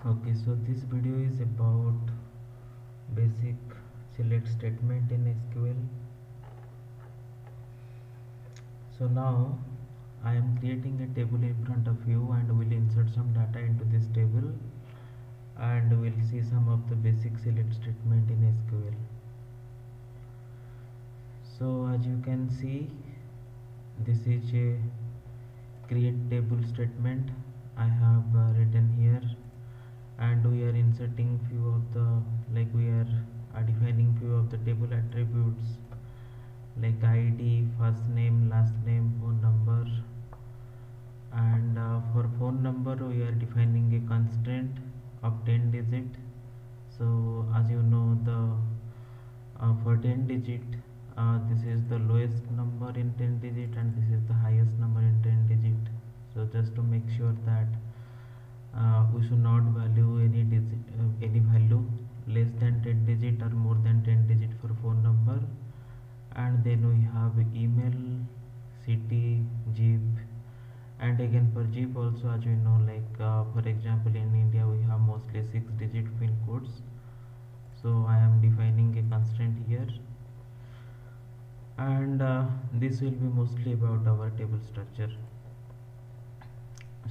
Okay, so this video is about basic select statement in SQL. So now I am creating a table in front of you and will insert some data into this table and we'll see some of the basic select statement in SQL. So as you can see, this is a create table statement I have written here, and we are inserting few of the we are defining few of the table attributes like id, first name, last name, phone number, and for phone number we are defining a constraint of 10 digit. So as you know, the for 10 digit, this is the lowest number in 10 digit and this is the highest number in 10 digit. So just to make sure that we should not value any value less than 10 digit or more than 10 digit for phone number. And then we have email, city, zip, and again for zip also, as we know, for example in India we have mostly 6 digit pin codes. So I am defining a constraint here, and this will be mostly about our table structure.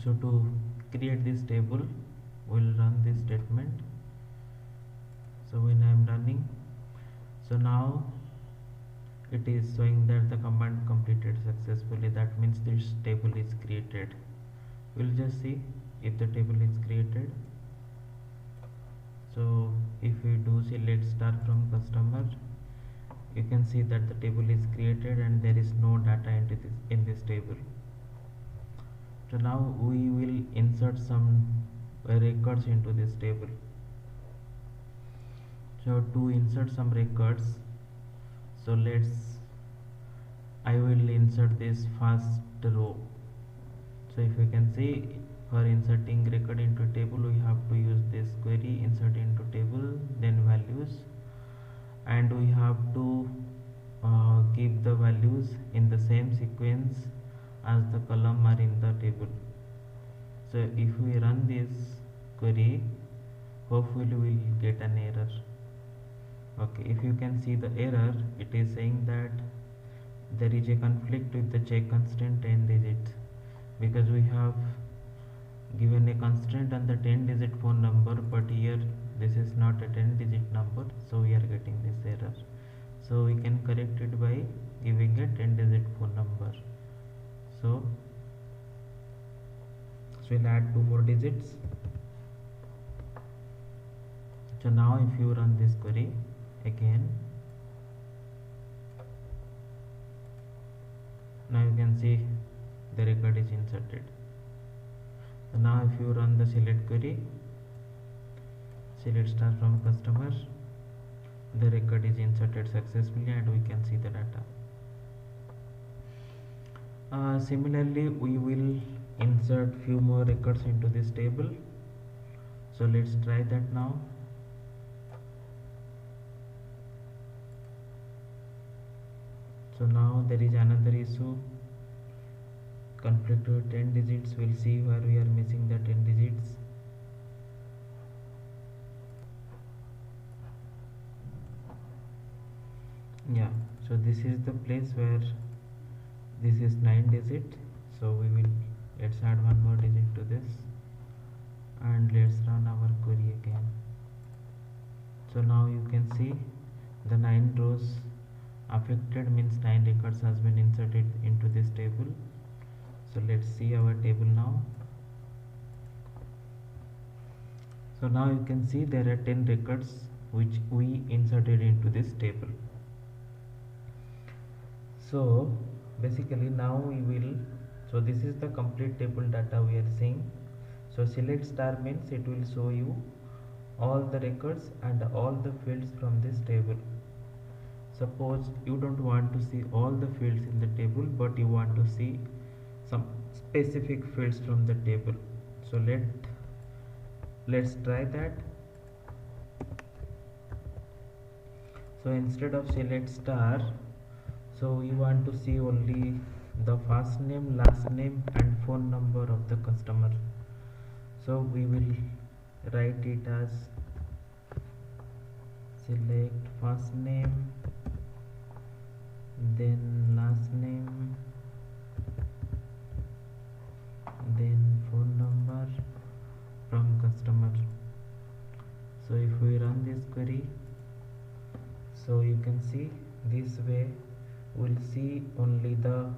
So to create this table, we'll run this statement. So when I am running, so now it is showing that the command completed successfully. That means this table is created. We'll just see if the table is created. So if we do select star from customer, you can see that the table is created and there is no data in this table. So now we will insert some records into this table. So to insert some records, so I will insert this first row. So if you can see, for inserting record into table we have to use this query insert into table, then values, and we have to keep the values in the same sequence as the column are in the table. So if we run this query, hopefully we will get an error. Okay, if you can see the error, it is saying that there is a conflict with the check constraint 10 digits, because we have given a constraint on the 10 digit phone number, but here this is not a 10 digit number, so we are getting this error. So we can correct it by giving a 10 digit phone number. So we'll add 2 more digits. So now if you run this query again, now you can see the record is inserted. So now if you run the select query, select star from customer, the record is inserted successfully and we can see the data. Similarly, we will insert few more records into this table. So let's try that now. So now there is another issue, conflict with 10 digits. We'll see where we are missing the 10 digits. Yeah, so this is the place where this is 9 digit. So let's add one more digit to this and let's run our query again. So now you can see the 9 rows affected, means 9 records has been inserted into this table. So let's see our table now. So now you can see there are 10 records which we inserted into this table. So basically now so this is the complete table data we are seeing. So select star means it will show you all the records and all the fields from this table. Suppose you don't want to see all the fields in the table, but you want to see some specific fields from the table. So let's try that. So instead of select star, so we want to see only the first name, last name and phone number of the customer. So we will write it as select first name, then last name, then phone number from customer. So if we run this query, so you can see this way we'll see only the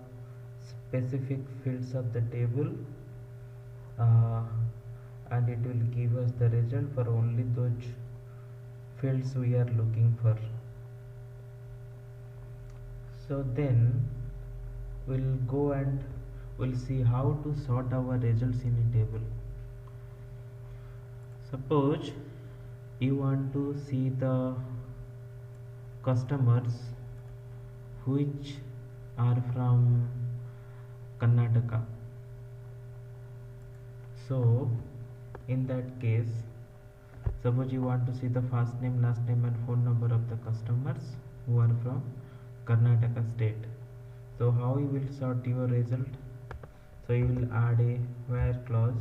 specific fields of the table, uh, and it will give us the result for only those fields we are looking for. So then we'll go and we'll see how to sort our results in a table. Suppose you want to see the customers which are from Karnataka. So in that case, suppose you want to see the first name, last name and phone number of the customers who are from Karnataka state. So how you will sort your result? So you will add a where clause.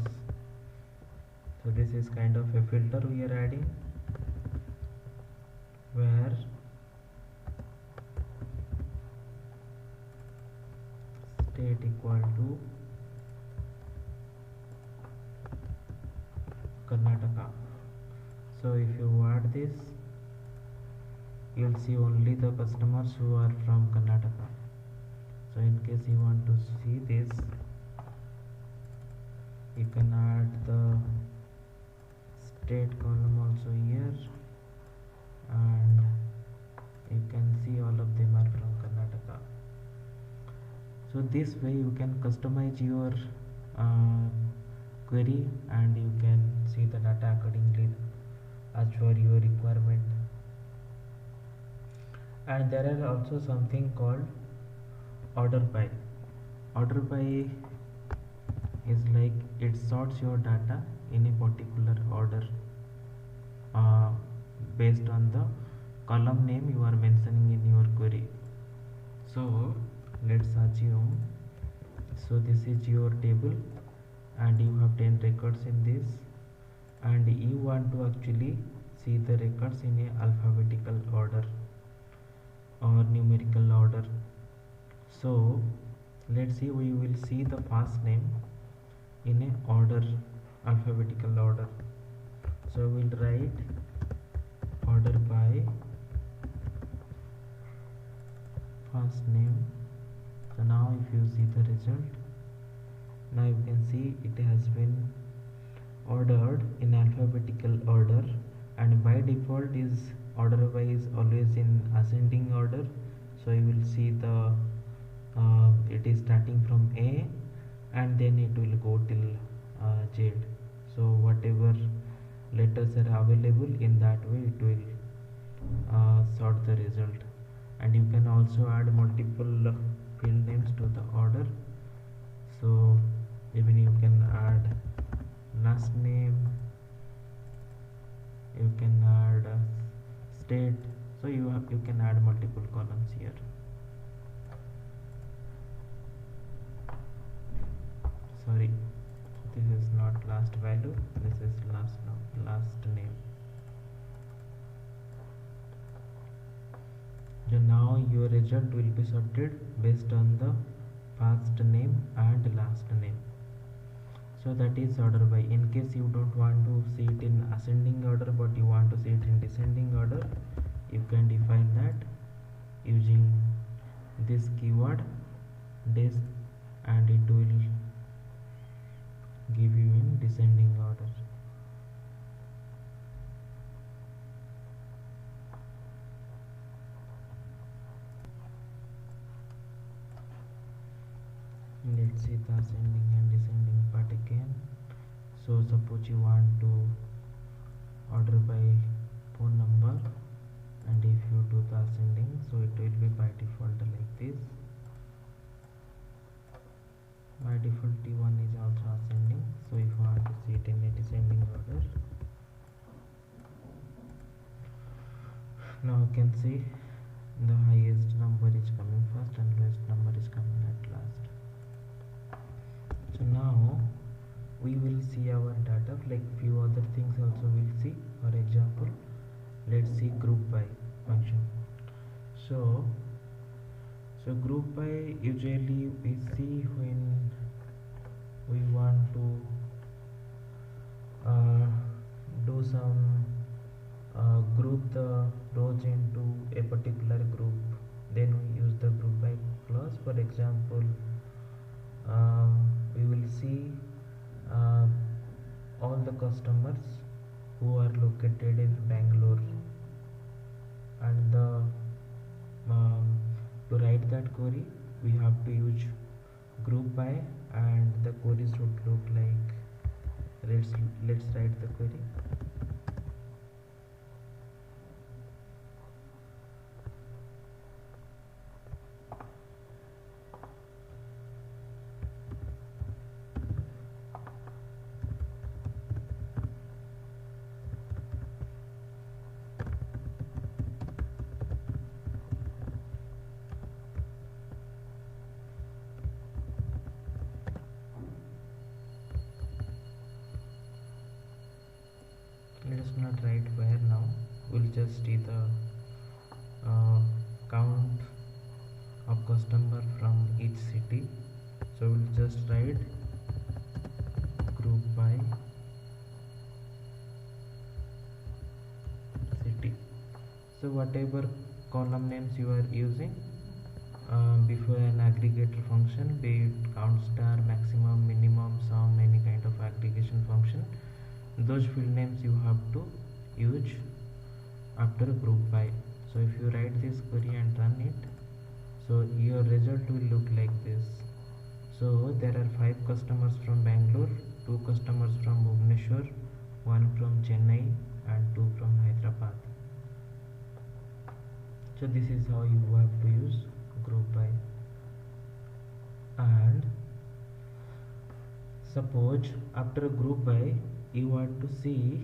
So this is kind of a filter we are adding, where state equal to Karnataka. So if you add this, you'll see only the customers who are from Karnataka. So in case you want to see this, you can add the state column also here, and you can see all of them are from Karnataka. So this way you can customize your query, and you can see the data accordingly as per your requirement. And there are also something called order by. Order by is like it sorts your data in a particular order based on the column name you are mentioning in your query. So let's assume, so this is your table and you have 10 records in this, and you want to actually see the records in a alphabetical order or numerical order. So let's see, we will see the first name in a order, alphabetical order. So we'll write order by first name. So now if you see the result, now you can see it has been ordered in alphabetical order, and by default is order by is always in ascending order. So you will see the it is starting from A and then it will go till Z. So whatever letters are available, in that way it will sort the result. And you can also add multiple field names to the order. So even you can add last name, you can add state. So you can add multiple columns here. Sorry, this is not last value, this is last name. So now your result will be sorted based on the first name and last name. So that is order by. In case you don't want to see it in ascending order but you want to see it in descending order, you can define that using this keyword des, and it will give you in descending order. Let's see the ascending and descending part again. So suppose you want to order by phone number, and if you do the ascending, so it will be by default like this. By default T1 is also ascending. So if you want to see it in a descending order, now you can see the highest number is coming first and lowest number is coming at last. So now we will see our data, like few other things also So group by usually we see when we want to uh, do some group the rows into a particular group, then we use the group by clause. For example, we will see uh, all the customers who are located in Bangalore, and to write that query we have to use group by, and the query should look like, let's write the query. Let us not write where now, we'll just see the count of customer from each city. So we'll just write group by city. So whatever column names you are using before an aggregator function, be it count star, maximum, minimum, sum, any kind of aggregation function, those field names you have to use after group by. So if you write this query and run it, so your result will look like this. So there are 5 customers from Bangalore, 2 customers from Bhubaneswar, 1 from Chennai and 2 from Hyderabad. So this is how you have to use group by. And suppose after a group by you want to see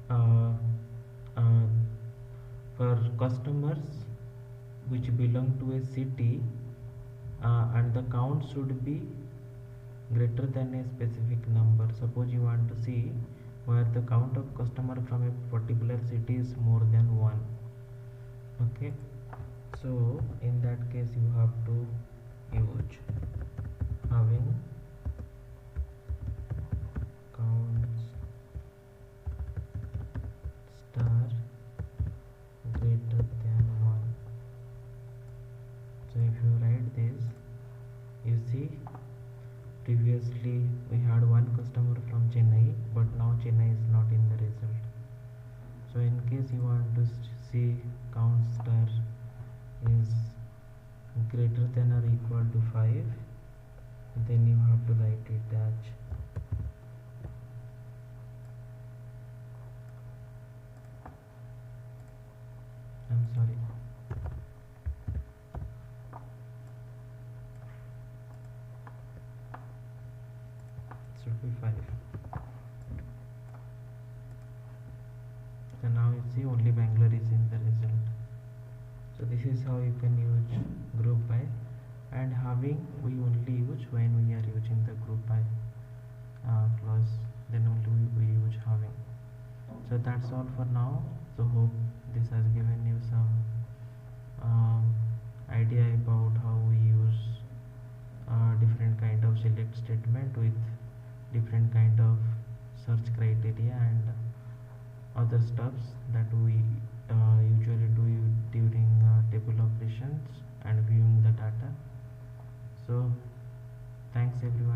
uh, uh, for customers which belong to a city, and the count should be greater than a specific number. Suppose you want to see where the count of customer from a particular city is more than 1. Okay, so in that case you have to use having counts star greater than 1. So if you write this, you see previously we had 1 customer from Chennai, but now Chennai is not in the result. So in case you want to see count star is greater than or equal to 5, then you have to write it as I'm sorry, it should be 5. So now you see only Bangalore is in the result. So this is how you can use group by, and having we only use when we are using the group by clause, then only we use having. So that's all for now. So hope this has given you some idea about how we use different kind of select statement with different kind of search criteria and other stuffs that we usually do during table operations and viewing the data. So thanks everyone.